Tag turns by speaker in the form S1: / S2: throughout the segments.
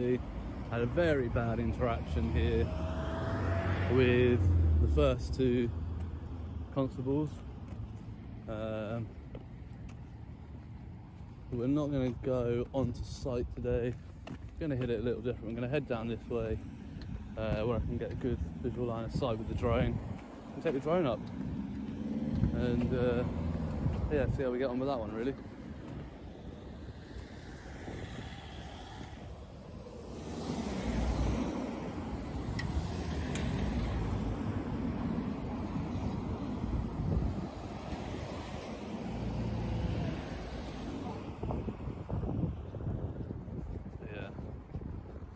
S1: Had a very bad interaction here with the first two constables. We're not going to go onto site today. We're going to hit it a little different. We're going to head down this way where I can get a good visual line of sight with the drone and take the drone up and yeah, see how we get on with that one really.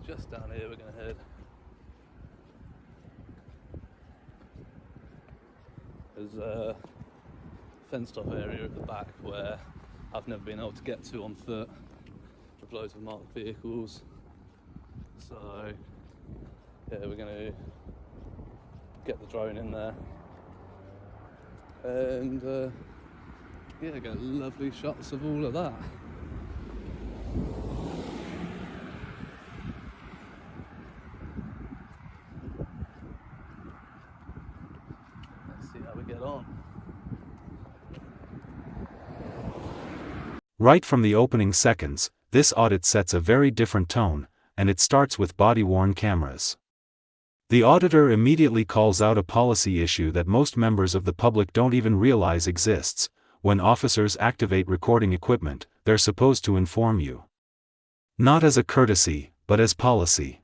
S1: Just down here we're going to head. There's a fenced off area at the back where I've never been able to get to on foot with loads of marked vehicles. So yeah, we're going to get the drone in there and yeah, get lovely shots of all of that. Get on.
S2: Right from the opening seconds, this audit sets a very different tone, and it starts with body-worn cameras. The auditor immediately calls out a policy issue that most members of the public don't even realize exists. When officers activate recording equipment, they're supposed to inform you. Not as a courtesy, but as policy.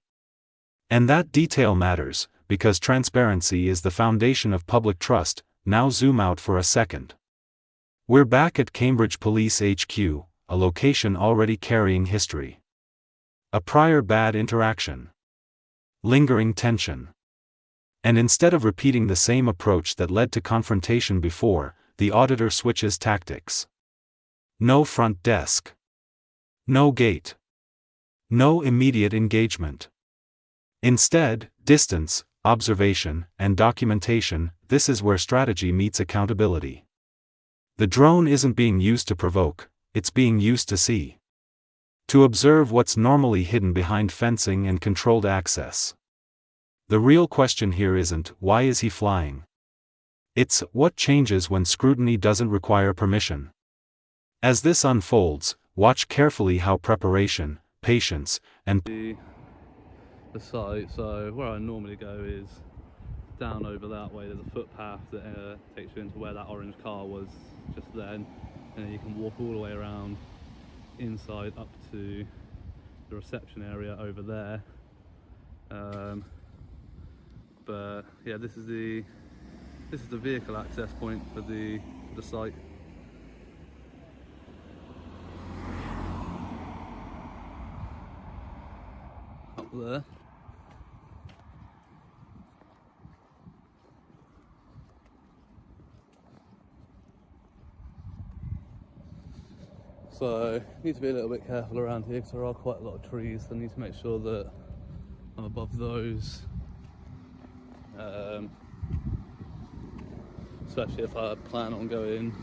S2: And that detail matters, because transparency is the foundation of public trust. Now zoom out for a second. We're back at Cambridge Police HQ, a location already carrying history. A prior bad interaction. Lingering tension. And instead of repeating the same approach that led to confrontation before, the auditor switches tactics. No front desk. No gate. No immediate engagement. Instead, distance, observation, and documentation. This is where strategy meets accountability. The drone isn't being used to provoke, it's being used to see. To observe what's normally hidden behind fencing and controlled access. The real question here isn't, why is he flying? It's, what changes when scrutiny doesn't require permission? As this unfolds, watch carefully how preparation, patience, and
S1: the site. So where I normally go is down over that way. There's a footpath that takes you into where that orange car was just then, and then you can walk all the way around inside up to the reception area over there. But yeah, this is the vehicle access point for the site. Up there. So, need to be a little bit careful around here because there are quite a lot of trees. So I need to make sure that I'm above those. Especially if I plan on going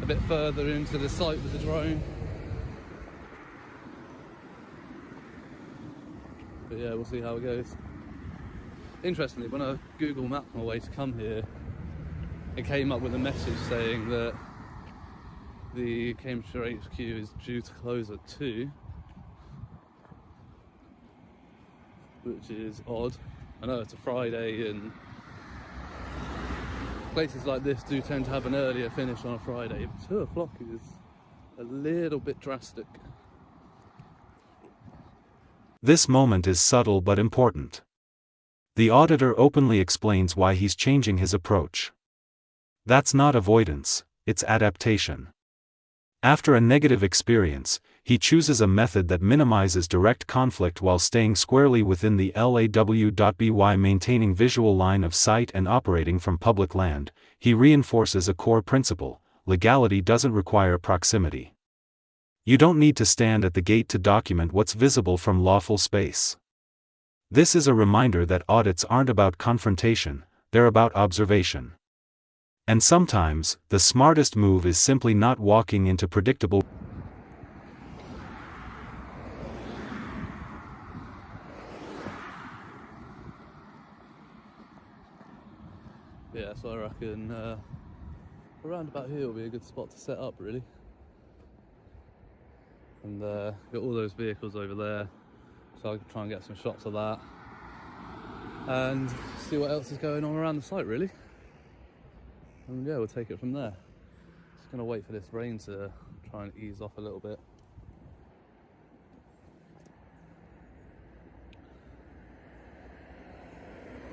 S1: a bit further into the site with the drone. But yeah, we'll see how it goes. Interestingly, when I Google mapped my way to come here, it came up with a message saying that the Cambridgeshire HQ is due to close at 2, which is odd. I know it's a Friday and places like this do tend to have an earlier finish on a Friday, but 2 o'clock is a little bit drastic.
S2: This moment is subtle but important. The auditor openly explains why he's changing his approach. That's not avoidance, it's adaptation. After a negative experience, he chooses a method that minimizes direct conflict while staying squarely within the lawful. Maintaining visual line of sight and operating from public land. He reinforces a core principle: legality doesn't require proximity. You don't need to stand at the gate to document what's visible from lawful space. This is a reminder that audits aren't about confrontation, they're about observation. And sometimes, the smartest move is simply not walking into predictable.
S1: Yeah, so I reckon around about here will be a good spot to set up, really. And got all those vehicles over there, so I can try and get some shots of that and see what else is going on around the site, really. And yeah, we'll take it from there. Just gonna wait for this rain to try and ease off a little bit.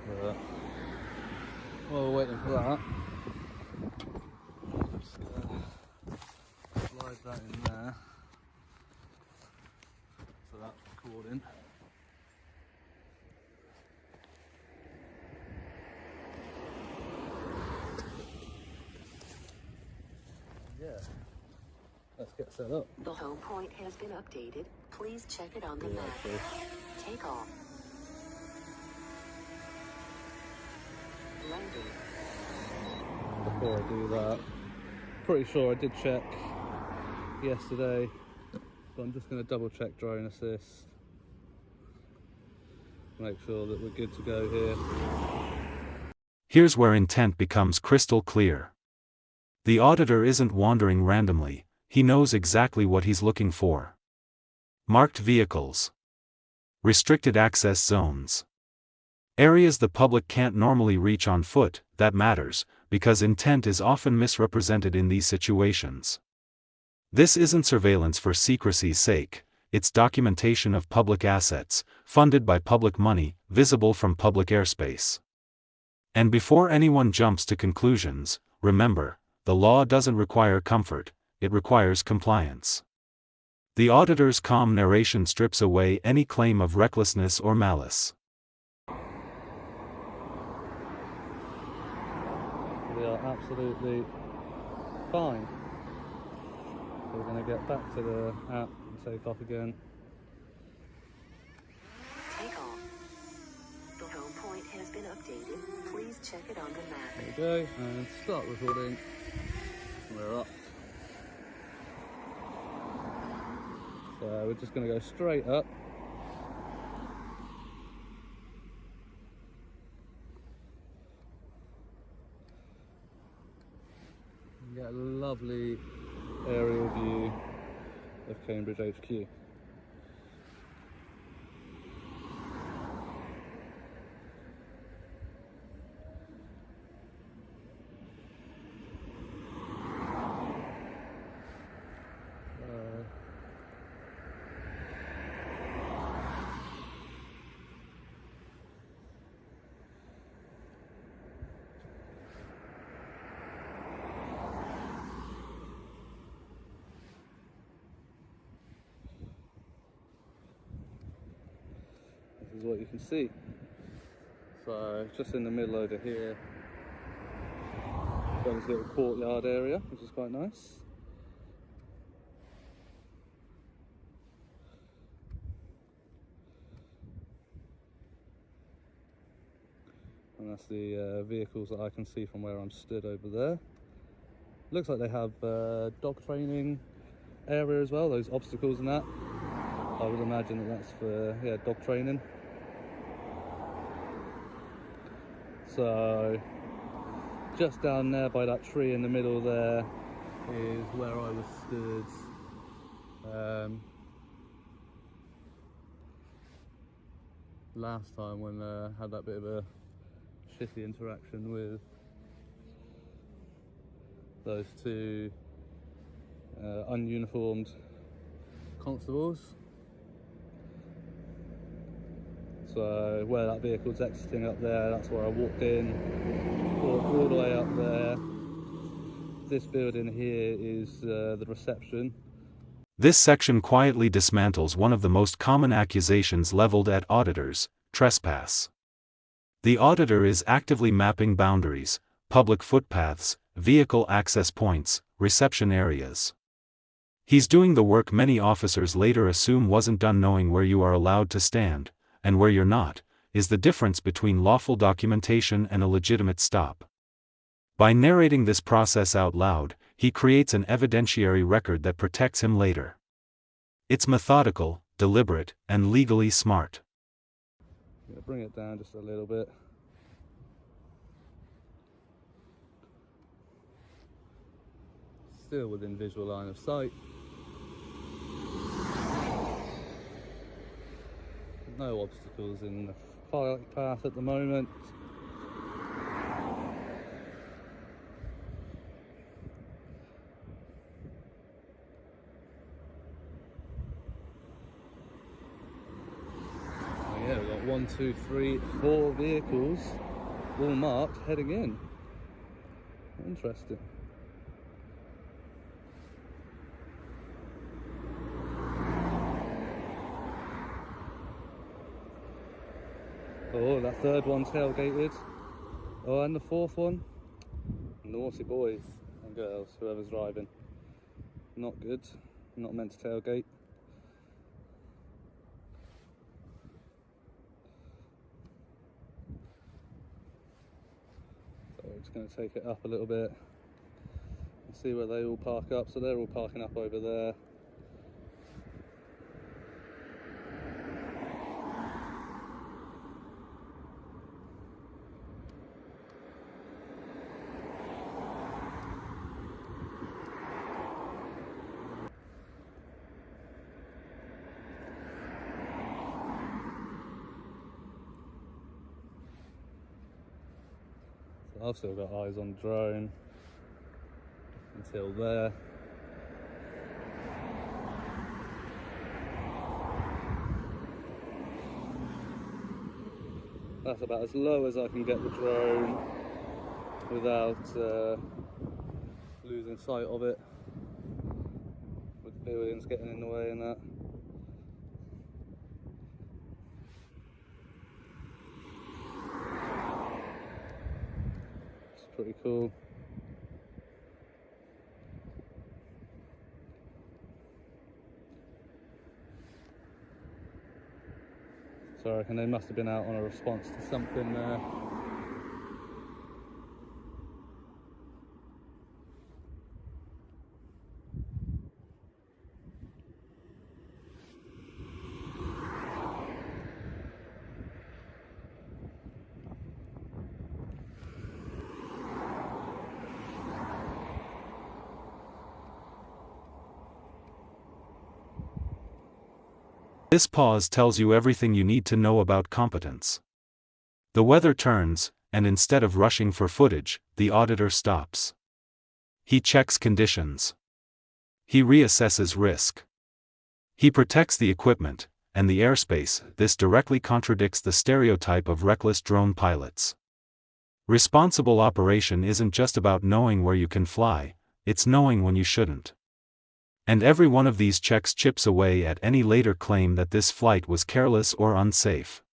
S1: But while we're waiting for that, just slide that in there so that's recording. Yeah, let's get set up.
S3: The home point has been updated. Please check it on the map. Take off. Landing.
S1: Before I do that, pretty sure I did check yesterday, but I'm just going to double check drone assist, make sure that we're good to go here.
S2: Here's where intent becomes crystal clear. The auditor isn't wandering randomly, he knows exactly what he's looking for. Marked vehicles. Restricted access zones. Areas the public can't normally reach on foot. That matters, because intent is often misrepresented in these situations. This isn't surveillance for secrecy's sake, it's documentation of public assets, funded by public money, visible from public airspace. And before anyone jumps to conclusions, remember, the law doesn't require comfort, it requires compliance. The auditor's calm narration strips away any claim of recklessness or malice.
S1: We are absolutely fine. So we're going to get back to the app and take off again.
S3: Take off. The home point has been updated. Please check it on the map.
S1: There we go, and start recording. We're up. So we're just going to go straight up. You get a lovely aerial view of Cambridge HQ. This is what you can see. So just in the middle over here, got this little courtyard area, which is quite nice. And that's the vehicles that I can see from where I'm stood over there. Looks like they have dog training area as well, those obstacles and that. I would imagine that that's for dog training. So just down there by that tree in the middle there is where I was stood last time when I had that bit of a shitty interaction with those two ununiformed constables. So where that vehicle's exiting up there, that's where I walked in, walked all the way up there. This building here is the reception.
S2: This section quietly dismantles one of the most common accusations leveled at auditors: trespass. The auditor is actively mapping boundaries, public footpaths, vehicle access points, reception areas. He's doing the work many officers later assume wasn't done. Knowing where you are allowed to stand, and where you're not, is the difference between lawful documentation and a legitimate stop. By narrating this process out loud, he creates an evidentiary record that protects him later. It's methodical, deliberate, and legally smart.
S1: I'm going to bring it down just a little bit. still within visual line of sight. No obstacles in the flight path at the moment. Oh yeah, we've got 1, 2, 3, 4 vehicles all marked heading in. Interesting. Oh, that third one tailgated. Oh, and the fourth one. Naughty boys and girls, whoever's driving. Not good. Not meant to tailgate. So we're just going to take it up a little bit and see where they all park up. So they're all parking up over there. I've still got eyes on the drone until there. That's about as low as I can get the drone without losing sight of it, with buildings getting in the way and that. Pretty cool. So I reckon they must have been out on a response to something there.
S2: This pause tells you everything you need to know about competence. The weather turns, and instead of rushing for footage, the auditor stops. He checks conditions. He reassesses risk. He protects the equipment and the airspace. This directly contradicts the stereotype of reckless drone pilots. Responsible operation isn't just about knowing where you can fly, it's knowing when you shouldn't. And every one of these checks chips away at any later claim that this flight was careless or unsafe.